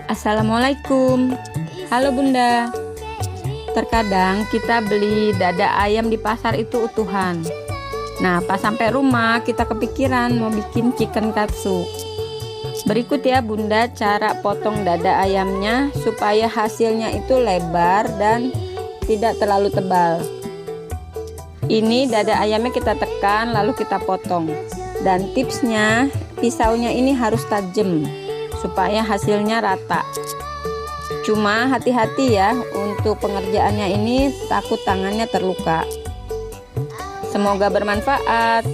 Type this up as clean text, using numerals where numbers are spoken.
Assalamualaikum. Halo Bunda. Terkadang kita beli dada ayam di pasar itu utuhan. Nah, pas sampai rumah kita kepikiran mau bikin chicken katsu. Berikut ya Bunda cara potong dada ayamnya supaya hasilnya itu lebar dan tidak terlalu tebal. Ini dada ayamnya kita tekan lalu kita potong. Dan tipsnya, pisaunya ini harus tajam supaya hasilnya rata. Cuma hati-hati ya, untuk pengerjaannya ini takut tangannya terluka. Semoga bermanfaat.